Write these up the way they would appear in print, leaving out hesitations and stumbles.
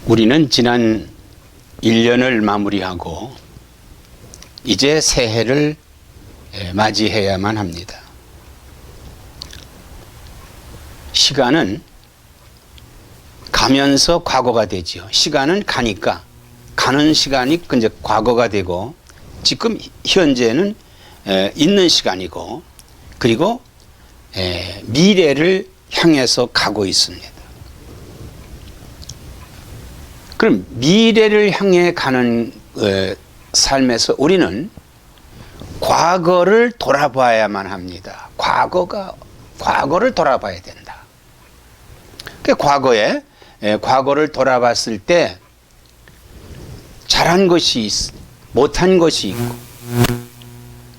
우리는 지난 1년을 마무리하고 이제 새해를 맞이해야만 합니다. 시간은 가면서 과거가 되지요. 시간은 가니까 가는 시간이 이제 과거가 되고 지금 현재는 있는 시간이고 그리고 미래를 향해서 가고 있습니다. 그럼 미래를 향해 가는 삶에서 우리는 과거를 돌아봐야만 합니다. 과거를 돌아봐야 된다. 과거를 돌아봤을 때 잘한 것이 있고 못한 것이 있고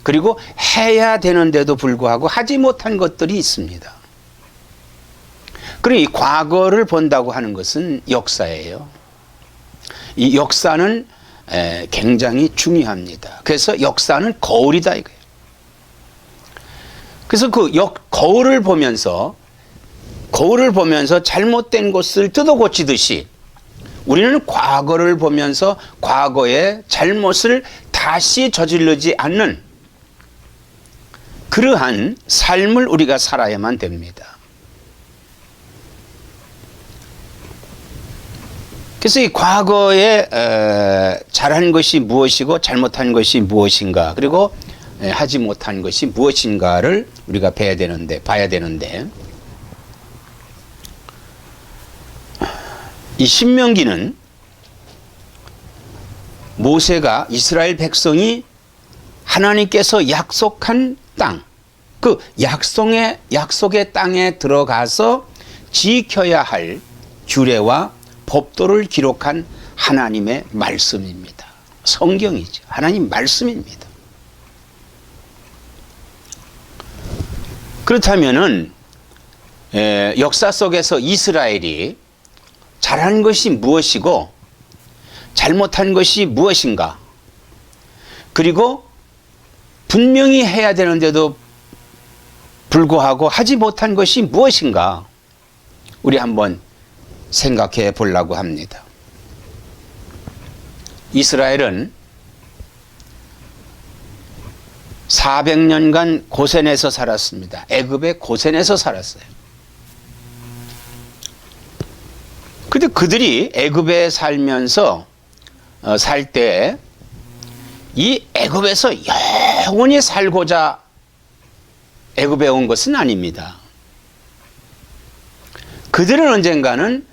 그리고 해야 되는데도 불구하고 하지 못한 것들이 있습니다. 그리고 이 과거를 본다고 하는 것은 역사예요. 이 역사는 굉장히 중요합니다. 그래서 역사는 거울이다 이거예요. 그래서 그 거울을 보면서 잘못된 것을 뜯어 고치듯이 우리는 과거를 보면서 과거의 잘못을 다시 저지르지 않는 그러한 삶을 우리가 살아야만 됩니다. 그래서 이 과거에 잘한 것이 무엇이고 잘못한 것이 무엇인가 그리고 하지 못한 것이 무엇인가를 우리가 봐야 되는데 이 신명기는 모세가 이스라엘 백성이 하나님께서 약속한 땅, 그 약속의 땅에 들어가서 지켜야 할 규례와 법도를 기록한 하나님의 말씀입니다. 성경이죠. 하나님 말씀입니다. 그렇다면은 역사 속에서 이스라엘이 잘한 것이 무엇이고 잘못한 것이 무엇인가? 그리고 분명히 해야 되는데도 불구하고 하지 못한 것이 무엇인가? 우리 한번 생각해 보려고 합니다. 이스라엘은 400년간 고센에서 살았습니다. 애굽의 고센에서 살았어요. 근데 그들이 애굽에 살면서 살 때 이 애굽에서 영원히 살고자 애굽에 온 것은 아닙니다. 그들은 언젠가는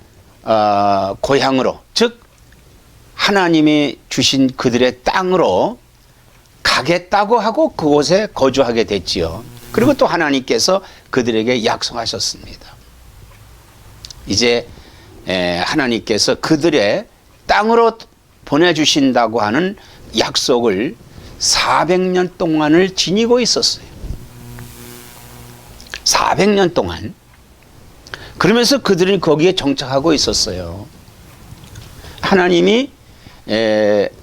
고향으로, 즉 하나님이 주신 그들의 땅으로 가겠다고 하고 그곳에 거주하게 됐지요. 그리고 또 하나님께서 그들에게 약속하셨습니다. 이제 하나님께서 그들의 땅으로 보내주신다고 하는 약속을 400년 동안을 지니고 있었어요. 400년 동안. 그러면서 그들은 거기에 정착하고 있었어요. 하나님이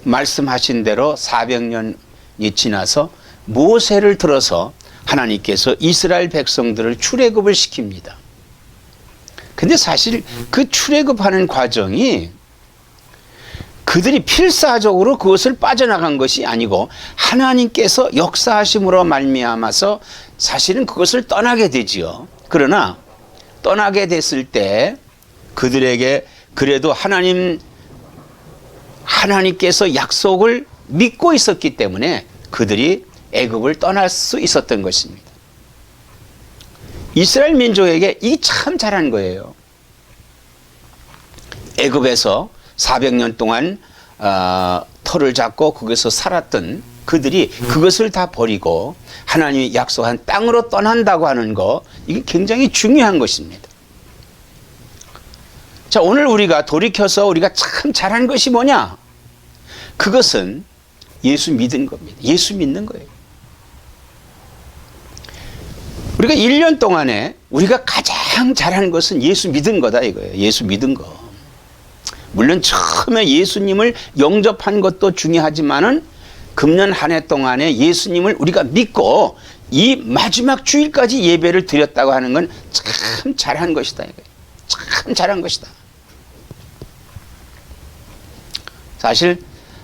말씀하신 대로 400년이 지나서 모세를 들어서 하나님께서 이스라엘 백성들을 출애굽을 시킵니다. 근데 사실 그 출애굽하는 과정이 그들이 필사적으로 그것을 빠져나간 것이 아니고 하나님께서 역사하심으로 말미암아서 사실은 그것을 떠나게 되지요. 그러나 떠나게 됐을 때 그들에게 그래도 하나님께서 약속을 믿고 있었기 때문에 그들이 애굽을 떠날 수 있었던 것입니다. 이스라엘 민족에게 이 참 잘한 거예요. 애굽에서 400년 동안 터를 잡고 거기서 살았던 그들이 그것을 다 버리고 하나님이 약속한 땅으로 떠난다고 하는 거, 이게 굉장히 중요한 것입니다. 자, 오늘 우리가 돌이켜서 우리가 참 잘한 것이 뭐냐? 그것은 예수 믿은 겁니다. 예수 믿는 거예요. 우리가 1년 동안에 우리가 가장 잘한 것은 예수 믿은 거다 이거예요. 예수 믿은 거. 물론 처음에 예수님을 영접한 것도 중요하지만은 금년 한 해 동안에 예수님을 우리가 믿고 이 마지막 주일까지 예배를 드렸다고 하는 건 참 잘한 것이다. 참 잘한 것이다. 사실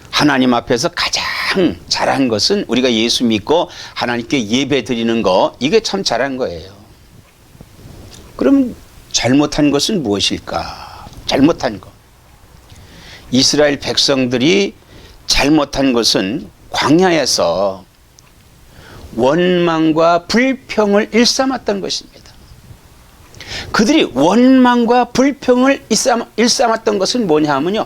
하나님 앞에서 가장 잘한 것은 우리가 예수 믿고 하나님께 예배 드리는 거, 이게 참 잘한 거예요. 그럼 잘못한 것은 무엇일까? 잘못한 것. 이스라엘 백성들이 잘못한 것은 광야에서 원망과 불평을 일삼았던 것입니다. 그들이 원망과 불평을 일삼았던 것은 뭐냐 하면요,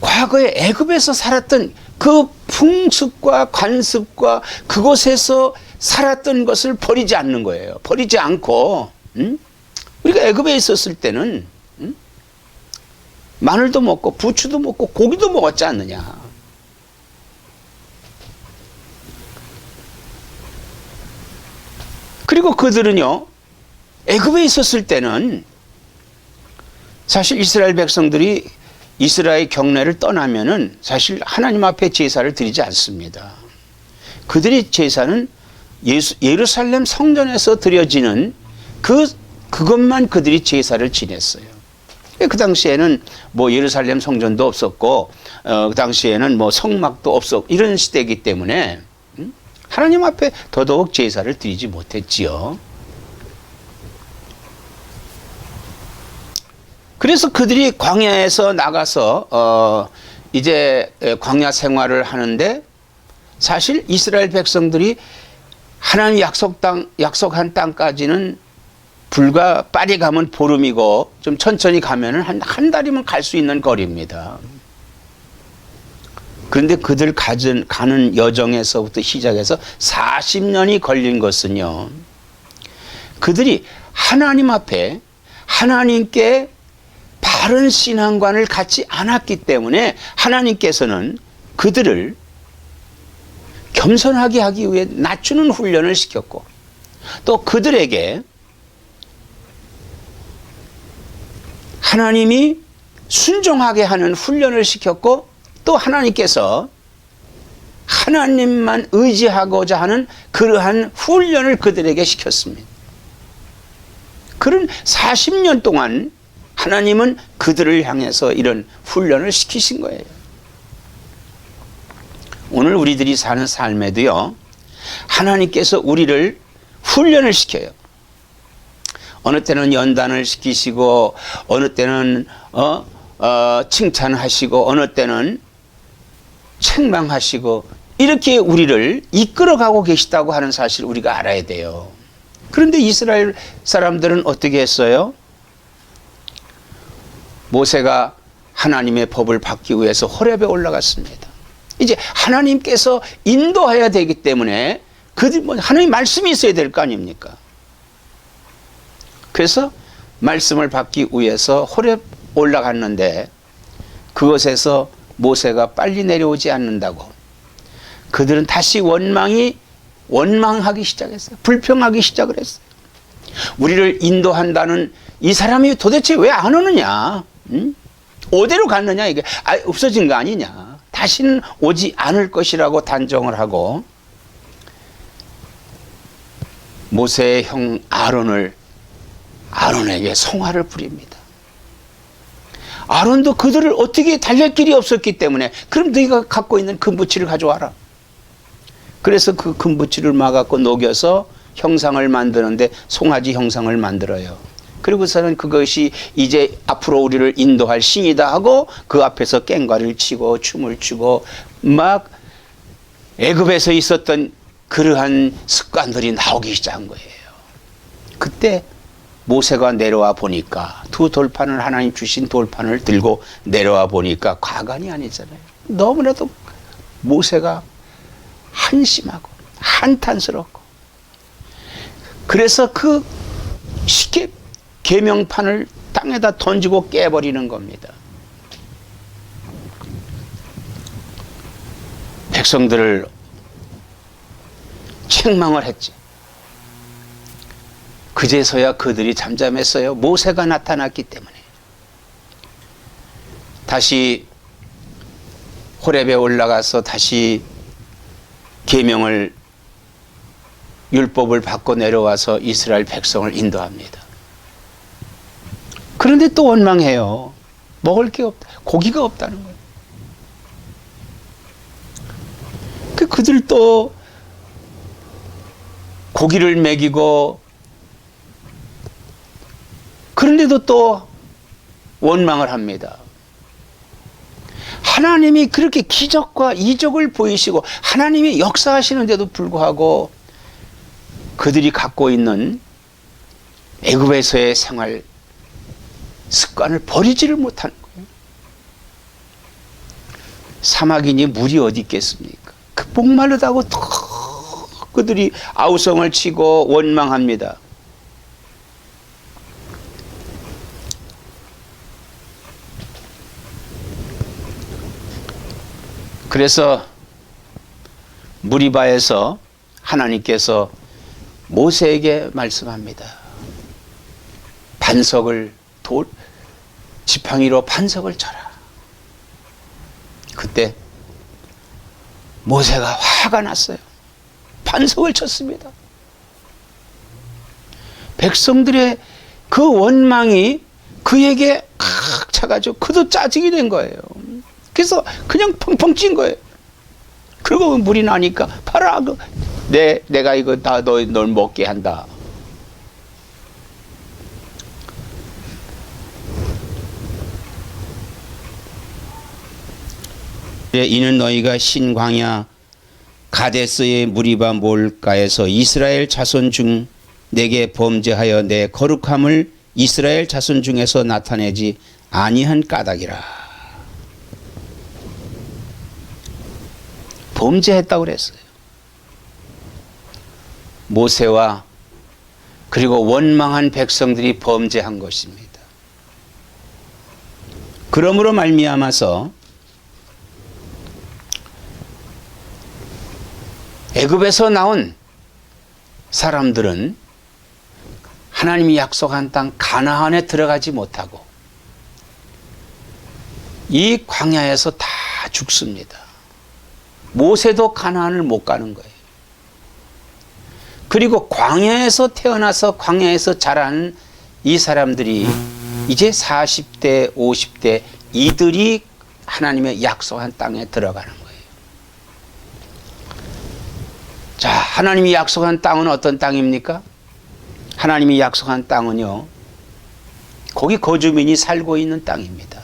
과거에 애굽에서 살았던 그 풍습과 관습과 그곳에서 살았던 것을 버리지 않는 거예요. 버리지 않고, 우리가 애굽에 있었을 때는 마늘도 먹고 부추도 먹고 고기도 먹었지 않느냐. 그리고 그들은요, 애굽에 있었을 때는 사실 이스라엘 백성들이 이스라엘 경내를 떠나면은 사실 하나님 앞에 제사를 드리지 않습니다. 그들의 제사는 예루살렘 성전에서 드려지는 그것만 그들이 제사를 지냈어요. 그 당시에는 뭐 예루살렘 성전도 없었고, 그 당시에는 뭐 성막도 없었고, 이런 시대이기 때문에 하나님 앞에 더더욱 제사를 드리지 못했지요. 그래서 그들이 광야에서 나가서 이제 광야 생활을 하는데, 사실 이스라엘 백성들이 하나님 약속한 땅까지는 불과 빨리 가면 보름이고 좀 천천히 가면은 한 달이면 갈 수 있는 거리입니다. 그런데 그들 가는 여정에서부터 시작해서 40년이 걸린 것은요, 그들이 하나님 앞에 하나님께 바른 신앙관을 갖지 않았기 때문에 하나님께서는 그들을 겸손하게 하기 위해 낮추는 훈련을 시켰고, 또 그들에게 하나님이 순종하게 하는 훈련을 시켰고, 또 하나님께서 하나님만 의지하고자 하는 그러한 훈련을 그들에게 시켰습니다. 그런 40년 동안 하나님은 그들을 향해서 이런 훈련을 시키신 거예요. 오늘 우리들이 사는 삶에도요, 하나님께서 우리를 훈련을 시켜요. 어느 때는 연단을 시키시고, 어느 때는 칭찬하시고, 어느 때는 책망하시고, 이렇게 우리를 이끌어가고 계시다고 하는 사실 우리가 알아야 돼요. 그런데 이스라엘 사람들은 어떻게 했어요? 모세가 하나님의 법을 받기 위해서 호렙에 올라갔습니다. 이제 하나님께서 인도해야 되기 때문에 하나님 말씀이 있어야 될 거 아닙니까? 그래서 말씀을 받기 위해서 호렙 올라갔는데, 그것에서 모세가 빨리 내려오지 않는다고 그들은 다시 원망하기 시작했어요. 불평하기 시작을 했어요. 우리를 인도한다는 이 사람이 도대체 왜 안 오느냐? 어디로 갔느냐? 이게 없어진 거 아니냐? 다시는 오지 않을 것이라고 단정을 하고, 모세의 형 아론에게 성화를 부립니다. 아론도 그들을 어떻게 달랠 길이 없었기 때문에, 그럼 너희가 갖고 있는 금부치를 가져와라. 그래서 그 금부치를 막아갖고 녹여서 형상을 만드는데 송아지 형상을 만들어요. 그리고서는 그것이 이제 앞으로 우리를 인도할 신이다 하고 그 앞에서 꽹과를 치고 춤을 추고 막 애굽에서 있었던 그러한 습관들이 나오기 시작한 거예요. 그때 모세가 내려와 보니까 두 돌판을, 하나님 주신 돌판을 들고 내려와 보니까 과관이 아니잖아요. 너무나도 모세가 한심하고 한탄스럽고, 그래서 그 쉽게 계명판을 땅에다 던지고 깨버리는 겁니다. 백성들을 책망을 했지. 그제서야 그들이 잠잠했어요. 모세가 나타났기 때문에. 다시 호렙에 올라가서 다시 계명을, 율법을 받고 내려와서 이스라엘 백성을 인도합니다. 그런데 또 원망해요. 먹을 게 없다. 고기가 없다는 거예요. 그들 또 고기를 먹이고 그런데도 또 원망을 합니다. 하나님이 그렇게 기적과 이적을 보이시고 하나님이 역사하시는데도 불구하고 그들이 갖고 있는 애굽에서의 생활 습관을 버리지를 못하는 거예요. 사막이니 물이 어디 있겠습니까? 그 목마르다고 턱 그들이 아우성을 치고 원망합니다. 그래서 무리바에서 하나님께서 모세에게 말씀합니다. 반석을 지팡이로 반석을 쳐라. 그때 모세가 화가 났어요. 반석을 쳤습니다. 백성들의 그 원망이 그에게 칵 차가지고 그도 짜증이 된 거예요. 그래서 그냥 펑펑 찐 거예요. 그리고 물이 나니까 봐라, 내가 이거 다 널 먹게 한다. 이는 너희가 신광야 가데스의 무리바 몰가에서 이스라엘 자손 중 내게 범죄하여 내 거룩함을 이스라엘 자손 중에서 나타내지 아니한 까닭이라. 범죄했다고 그랬어요. 모세와 그리고 원망한 백성들이 범죄한 것입니다. 그러므로 말미암아서 애굽에서 나온 사람들은 하나님이 약속한 땅 가나안에 들어가지 못하고 이 광야에서 다 죽습니다. 모세도 가나안을 못 가는 거예요. 그리고 광야에서 태어나서 광야에서 자란 이 사람들이 이제 40대, 50대 이들이 하나님의 약속한 땅에 들어가는 거예요. 자, 하나님이 약속한 땅은 어떤 땅입니까? 하나님이 약속한 땅은요, 거기 거주민이 살고 있는 땅입니다.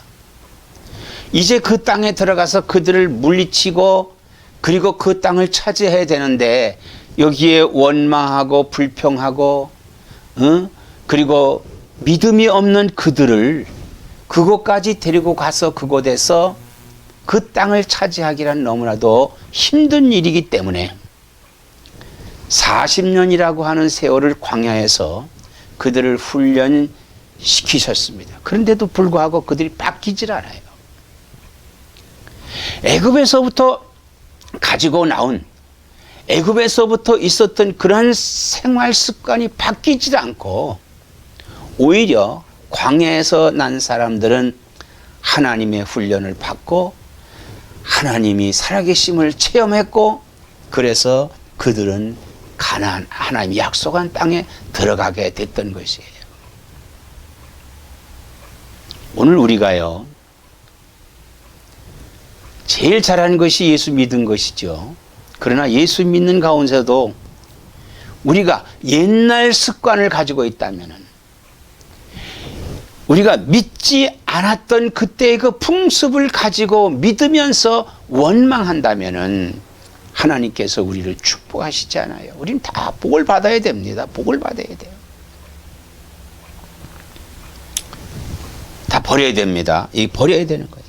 이제 그 땅에 들어가서 그들을 물리치고 그리고 그 땅을 차지해야 되는데 여기에 원망하고 불평하고 그리고 믿음이 없는 그들을 그곳까지 데리고 가서 그곳에서 그 땅을 차지하기란 너무나도 힘든 일이기 때문에 40년이라고 하는 세월을 광야에서 그들을 훈련시키셨습니다. 그런데도 불구하고 그들이 바뀌질 않아요. 애굽에서부터 가지고 나온 애굽에서부터 있었던 그런 생활 습관이 바뀌질 않고 오히려 광야에서 난 사람들은 하나님의 훈련을 받고 하나님이 살아계심을 체험했고 그래서 그들은 가나안 하나님이 약속한 땅에 들어가게 됐던 것이에요. 오늘 우리가요 제일 잘하는 것이 예수 믿은 것이죠. 그러나 예수 믿는 가운데서도 우리가 옛날 습관을 가지고 있다면 우리가 믿지 않았던 그때의 그 풍습을 가지고 믿으면서 원망한다면 하나님께서 우리를 축복하시지 않아요. 우리는 다 복을 받아야 됩니다. 복을 받아야 돼요. 다 버려야 됩니다. 이 버려야 되는 거예요.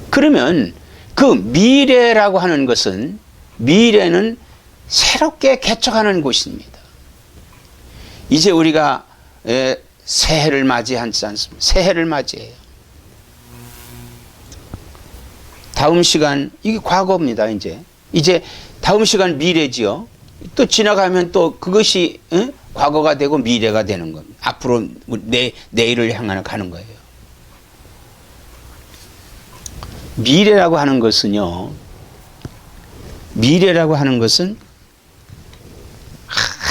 그러면 그 미래라고 하는 것은 미래는 새롭게 개척하는 곳입니다. 이제 우리가 새해를 맞이하지 않습니까? 새해를 맞이해요. 다음 시간 이게 과거입니다. 이제 다음 시간 미래지요. 또 지나가면 또 그것이 과거가 되고 미래가 되는 겁니다. 앞으로 내일을 향하여 가는 거예요. 미래라고 하는 것은요. 미래라고 하는 것은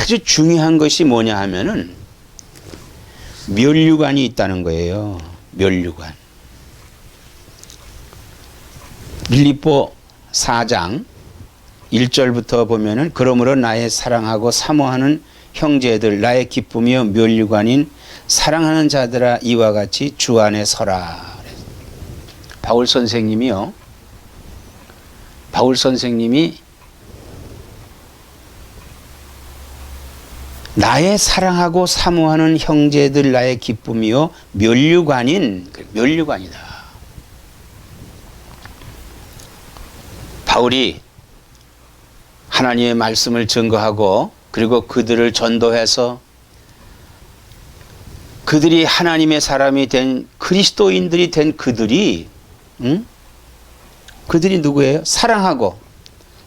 아주 중요한 것이 뭐냐 하면은 면류관이 있다는 거예요. 면류관. 빌립보 4장 1절부터 보면은 그러므로 나의 사랑하고 사모하는 형제들 나의 기쁨이요 면류관인 사랑하는 자들아 이와 같이 주 안에 서라. 바울 선생님이 나의 사랑하고 사모하는 형제들 나의 기쁨이요 면류관이다. 바울이 하나님의 말씀을 증거하고 그리고 그들을 전도해서 그들이 하나님의 사람이 된 그리스도인들이 된 그들이 그들이 누구예요? 사랑하고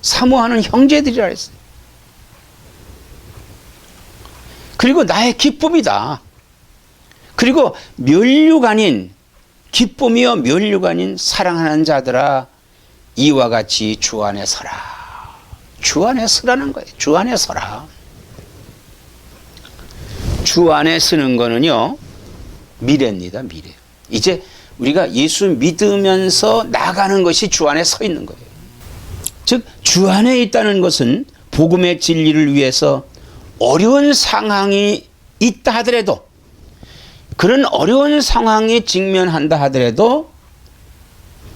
사모하는 형제들이라 했어요. 그리고 나의 기쁨이다. 그리고 면류관인 기쁨이요 면류관인 사랑하는 자들아 이와 같이 주 안에 서라. 주 안에 서라는 거예요. 주 안에 서라. 주 안에 서는 거는요 미래입니다. 미래. 이제 우리가 예수 믿으면서 나가는 것이 주 안에 서 있는 거예요. 즉 주 안에 있다는 것은 복음의 진리를 위해서 어려운 상황이 있다 하더라도 그런 어려운 상황에 직면한다 하더라도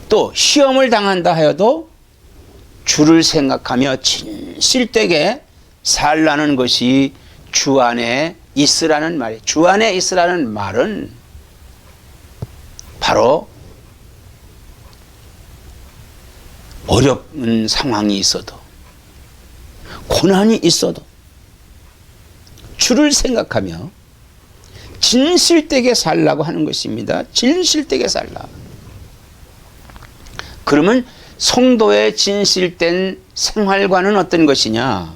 또 시험을 당한다 하여도 주를 생각하며 진실되게 살라는 것이 주 안에 있으라는 말이에요. 주 안에 있으라는 말은 바로 어려운 상황이 있어도 고난이 있어도 주를 생각하며 진실되게 살라고 하는 것입니다. 진실되게 살라. 그러면 성도의 진실된 생활관은 어떤 것이냐?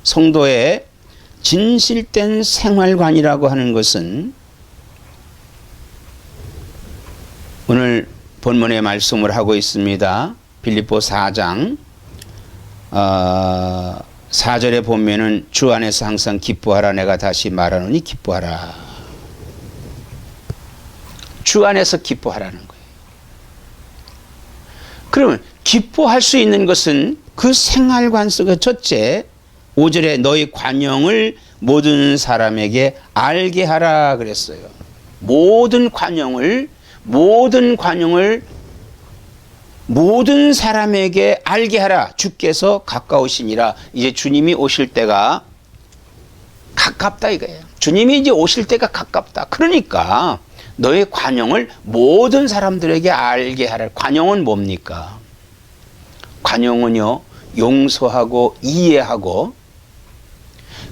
성도의 진실된 생활관이라고 하는 것은 오늘 본문의 말씀을 하고 있습니다. 빌립보 4장 4절에 보면은 주 안에서 항상 기뻐하라. 내가 다시 말하노니 기뻐하라. 주 안에서 기뻐하라는 거예요. 그러면 기뻐할 수 있는 것은 그 생활관 속에 첫째 5절에 너희 관용을 모든 사람에게 알게 하라 그랬어요. 모든 관용을 모든 사람에게 알게 하라. 주께서 가까우시니라. 이제 주님이 오실 때가 가깝다 이거예요. 주님이 이제 오실 때가 가깝다. 그러니까 너의 관용을 모든 사람들에게 알게 하라. 관용은 뭡니까? 관용은요 용서하고 이해하고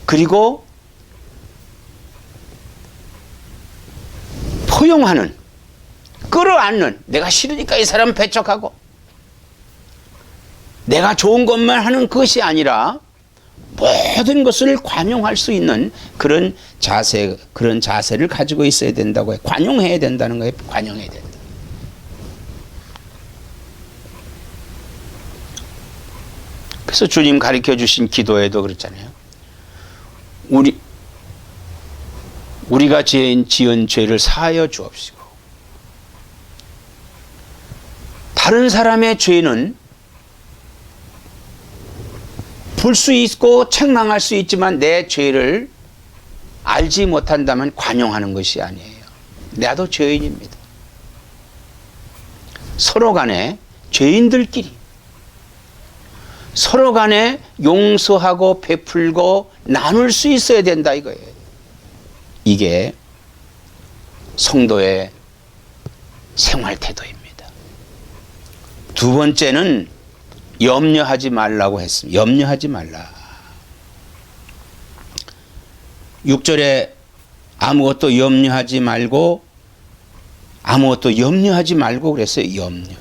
그리고 포용하는 끌어안는 내가 싫으니까 이 사람 배척하고 내가 좋은 것만 하는 것이 아니라 모든 것을 관용할 수 있는 그런 자세를 가지고 있어야 된다고 해요. 관용해야 된다는 거예요. 관용해야 된다. 그래서 주님 가르쳐 주신 기도에도 그렇잖아요. 우리가 지은 죄를 사하여 주옵시고 다른 사람의 죄는 볼 수 있고 책망할 수 있지만 내 죄를 알지 못한다면 관용하는 것이 아니에요. 나도 죄인입니다. 서로 간에 죄인들끼리 서로 간에 용서하고 베풀고 나눌 수 있어야 된다 이거예요. 이게 성도의 생활 태도입니다. 두 번째는 염려하지 말라고 했습니다. 염려하지 말라. 6절에 아무것도 염려하지 말고 그랬어요. 염려.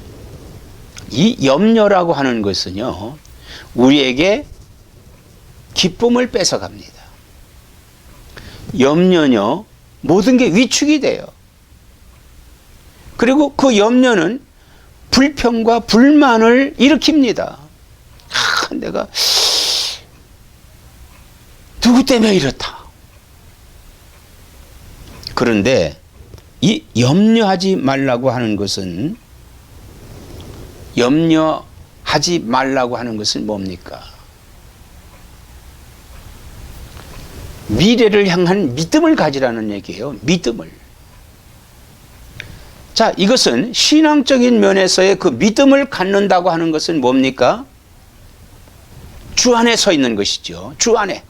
이 염려라고 하는 것은요 우리에게 기쁨을 뺏어갑니다. 염려는요 모든 게 위축이 돼요. 그리고 그 염려는 불평과 불만을 일으킵니다. 내가 누구 때문에 이렇다. 그런데 이 염려하지 말라고 하는 것은 염려하지 하지 말라고 하는 것은 뭡니까? 미래를 향한 믿음을 가지라는 얘기예요. 믿음을. 자, 이것은 신앙적인 면에서의 그 믿음을 갖는다고 하는 것은 뭡니까? 주 안에 서 있는 것이죠. 주 안에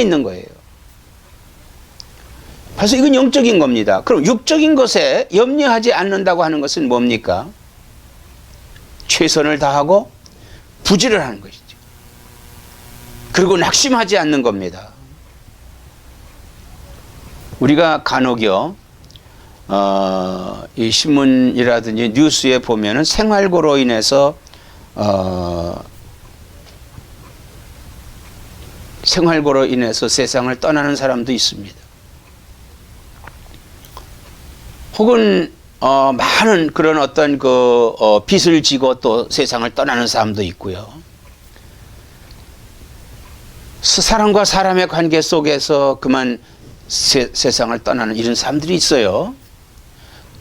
있는 거예요. 그래서 이건 영적인 겁니다. 그럼 육적인 것에 염려하지 않는다고 하는 것은 뭡니까? 최선을 다하고 부지를 하는 것이죠. 그리고 낙심하지 않는 겁니다. 우리가 간혹요, 이 신문이라든지 뉴스에 보면은 생활고로 인해서 세상을 떠나는 사람도 있습니다. 혹은 많은 그런 어떤 빚을 지고 또 세상을 떠나는 사람도 있고요. 사람과 사람의 관계 속에서 그만 세상을 떠나는 이런 사람들이 있어요.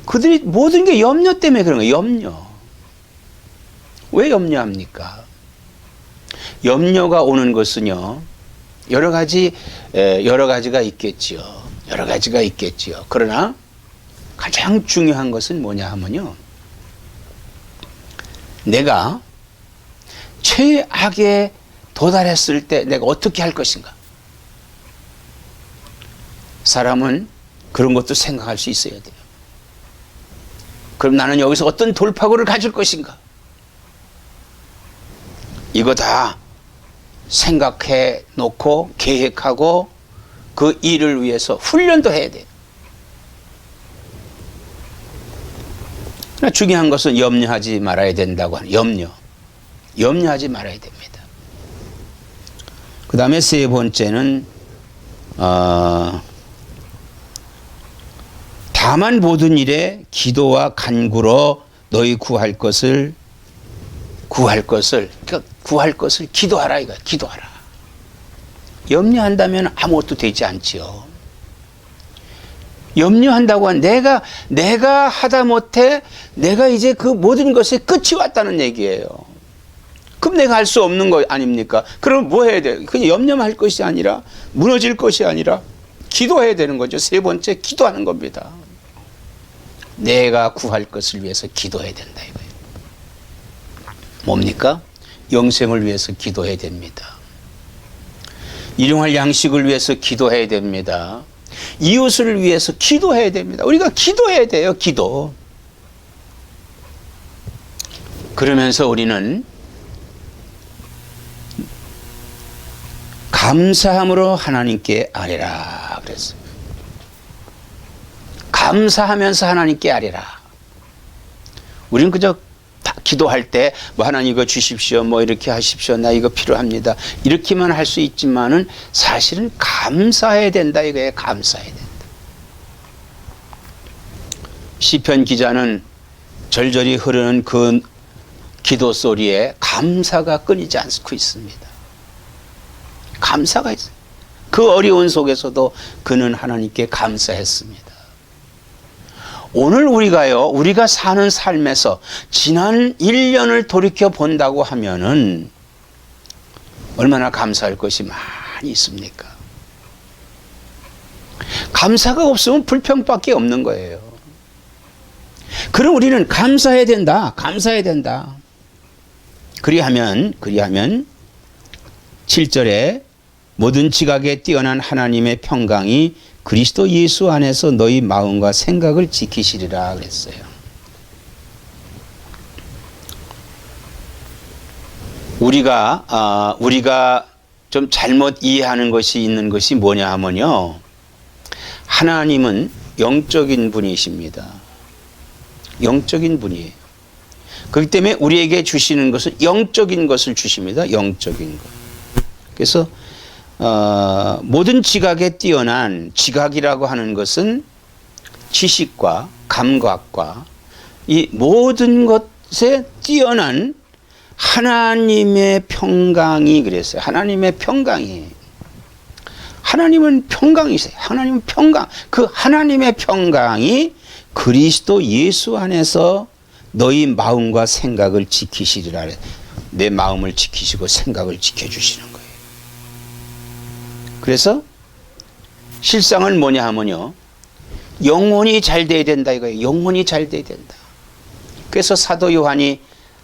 그들이 모든 게 염려 때문에 그런 거예요. 염려. 왜 염려합니까? 염려가 오는 것은요, 여러 가지가 있겠지요. 여러 가지가 있겠지요. 그러나 가장 중요한 것은 뭐냐 하면요, 내가 최악에 도달했을 때 내가 어떻게 할 것인가. 사람은 그런 것도 생각할 수 있어야 돼요. 그럼 나는 여기서 어떤 돌파구를 가질 것인가? 이거 다 생각해 놓고 계획하고 그 일을 위해서 훈련도 해야 돼요. 중요한 것은 염려하지 말아야 된다고 하는 염려하지 말아야 됩니다. 그 다음에 세 번째는 다만 모든 일에 기도와 간구로 너희 구할 것을 기도하라 이거야. 기도하라. 염려한다면 아무것도 되지 않지요. 염려한다고 한 내가 하다못해 내가 이제 그 모든 것에 끝이 왔다는 얘기예요. 그럼 내가 할 수 없는 거 아닙니까? 그럼 뭐 해야 돼요? 그냥 염려할 것이 아니라, 무너질 것이 아니라 기도해야 되는 거죠. 세 번째, 기도하는 겁니다. 내가 구할 것을 위해서 기도해야 된다 이거예요. 뭡니까? 영생을 위해서 기도해야 됩니다. 일용할 양식을 위해서 기도해야 됩니다. 이웃을 위해서 기도해야 됩니다. 우리가 기도해야 돼요. 기도. 그러면서 우리는 감사함으로 하나님께 아뢰라 그랬어요. 감사하면서 하나님께 아뢰라. 우리는 그저 기도할 때 뭐 하나님 이거 주십시오, 뭐 이렇게 하십시오, 나 이거 필요합니다, 이렇게만 할 수 있지만은 사실은 감사해야 된다 이거예요. 감사해야 된다. 시편 기자는 절절히 흐르는 그 기도 소리에 감사가 끊이지 않고 있습니다. 감사가 있어요. 그 어려운 속에서도 그는 하나님께 감사했습니다. 오늘 우리가 사는 삶에서 지난 1년을 돌이켜 본다고 하면은 얼마나 감사할 것이 많이 있습니까? 감사가 없으면 불평밖에 없는 거예요. 그럼 우리는 감사해야 된다. 감사해야 된다. 그리하면 7절에 모든 지각에 뛰어난 하나님의 평강이 그리스도 예수 안에서 너희 마음과 생각을 지키시리라 그랬어요. 우리가 좀 잘못 이해하는 것이 있는 것이 뭐냐 하면요, 하나님은 영적인 분이십니다. 영적인 분이에요. 그렇기 때문에 우리에게 주시는 것은 영적인 것을 주십니다. 영적인 것. 그래서 모든 지각에 뛰어난, 지각이라고 하는 것은 지식과 감각과 이 모든 것에 뛰어난 하나님의 평강이 그랬어요. 하나님의 평강이. 하나님은 평강이세요. 하나님은 평강. 그 하나님의 평강이 그리스도 예수 안에서 너희 마음과 생각을 지키시리라. 내 마음을 지키시고 생각을 지켜주시는 거예요. 그래서 실상은 뭐냐 하면요, 영혼이 잘 돼야 된다 이거예요. 영혼이 잘 돼야 된다. 그래서 사도 요한이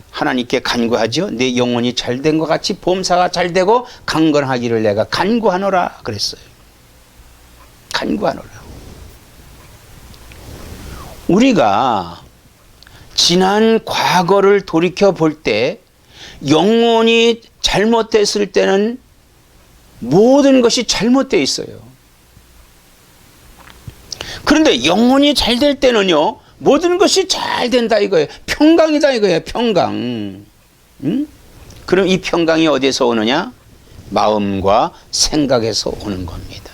하나님께 간구하죠. 내 영혼이 잘 된 것 같이 범사가 잘 되고 강건하기를 내가 간구하노라 그랬어요. 간구하노라. 우리가 지난 과거를 돌이켜 볼 때 영혼이 잘못됐을 때는 모든 것이 잘못되어 있어요. 그런데 영혼이 잘 될 때는요, 모든 것이 잘 된다 이거예요. 평강이다 이거예요. 평강. 그럼 이 평강이 어디서 오느냐? 마음과 생각에서 오는 겁니다.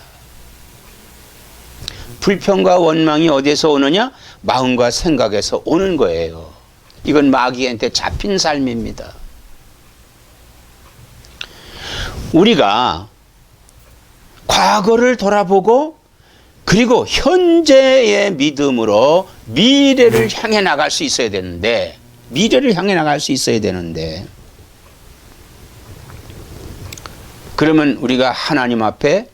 불평과 원망이 어디서 오느냐? 마음과 생각에서 오는 거예요. 이건 마귀한테 잡힌 삶입니다. 우리가 과거를 돌아보고 그리고 현재의 믿음으로 미래를 향해 나갈 수 있어야 되는데, 그러면 우리가 하나님 앞에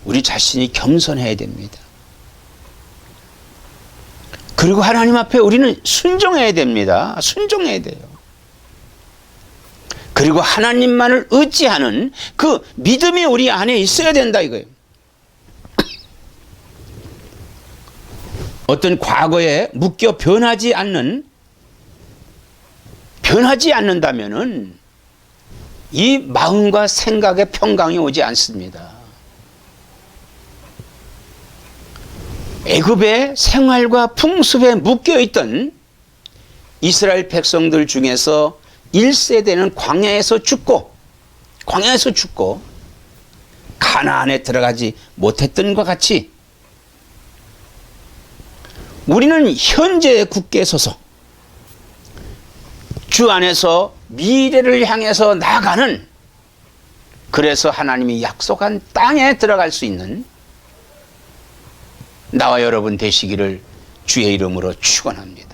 우리 자신이 겸손해야 됩니다. 그리고 하나님 앞에 우리는 순종해야 됩니다. 순종해야 돼요. 그리고 하나님만을 의지하는 그 믿음이 우리 안에 있어야 된다 이거예요. 어떤 과거에 묶여 변하지 않는다면은 이 마음과 생각에 평강이 오지 않습니다. 애굽의 생활과 풍습에 묶여있던 이스라엘 백성들 중에서 1세대는 광야에서 죽고 가나안에 들어가지 못했던 것 같이 우리는 현재에 굳게 서서 주 안에서 미래를 향해서 나아가는, 그래서 하나님이 약속한 땅에 들어갈 수 있는 나와 여러분 되시기를 주의 이름으로 축원합니다.